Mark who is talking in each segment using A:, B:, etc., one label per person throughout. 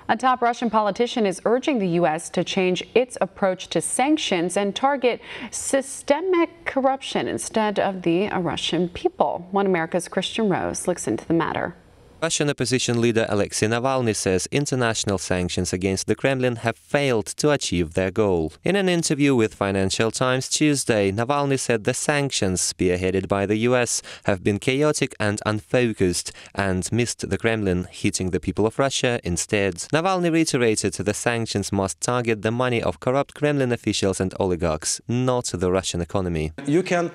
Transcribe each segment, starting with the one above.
A: A top Russian politician is urging the U.S. to change its approach to sanctions and target systemic corruption instead of the Russian people. One America's Kristian Rouz looks into the matter.
B: Russian opposition leader Alexei Navalny says international sanctions against the Kremlin have failed to achieve their goal. In an interview with Financial Times Tuesday, Navalny said the sanctions spearheaded by the US have been chaotic and unfocused and missed the Kremlin, hitting the people of Russia instead. Navalny reiterated the sanctions must target the money of corrupt Kremlin officials and oligarchs, not the Russian economy.
C: You can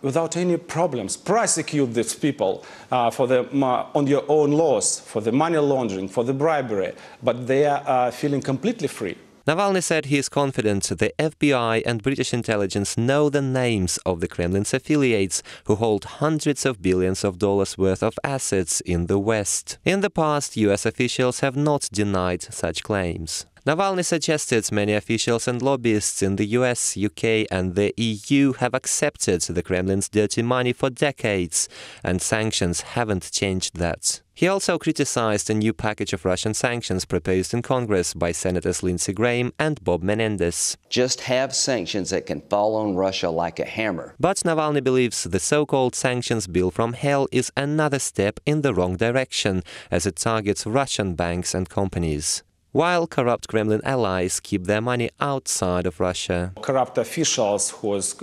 C: without any problems prosecute these people on your own laws, for the money laundering, for the bribery, but they are feeling completely free.
B: Navalny said he is confident the FBI and British intelligence know the names of the Kremlin's affiliates who hold hundreds of billions of dollars worth of assets in the West. In the past, US officials have not denied such claims. Navalny suggested many officials and lobbyists in the US, UK and the EU have accepted the Kremlin's dirty money for decades, and sanctions haven't changed that. He also criticized a new package of Russian sanctions proposed in Congress by Senators Lindsey Graham and Bob Menendez.
D: Just have sanctions that can fall on Russia like a hammer.
B: But Navalny believes the so-called sanctions bill from hell is another step in the wrong direction, as it targets Russian banks and companies, while corrupt Kremlin allies keep their money outside of Russia.
C: Corrupt officials who was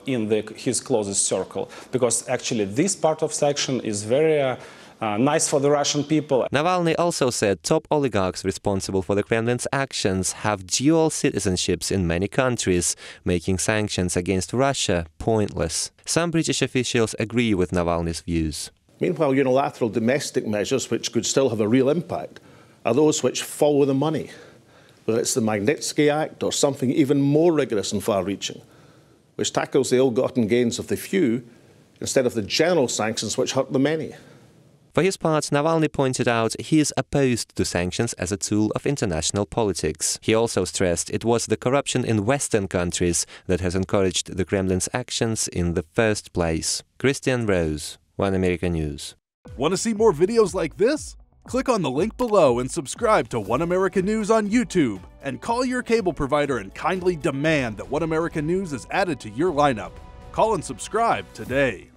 C: in his closest circle, because actually this part of sanction is very nice for the Russian people.
B: Navalny also said top oligarchs responsible for the Kremlin's actions have dual citizenships in many countries, making sanctions against Russia pointless. Some British officials agree with Navalny's views.
E: Meanwhile, unilateral domestic measures which could still have a real impact are those which follow the money, whether it's the Magnitsky Act or something even more rigorous and far-reaching, which tackles the ill-gotten gains of the few instead of the general sanctions which hurt the many.
B: For his part, Navalny pointed out he is opposed to sanctions as a tool of international politics. He also stressed it was the corruption in Western countries that has encouraged the Kremlin's actions in the first place. Kristian, Rouz, One America News.
F: Want to see more videos like this? Click on the link below and subscribe to One America News on YouTube, and call your cable provider and kindly demand that One America News is added to your lineup. Call and subscribe today.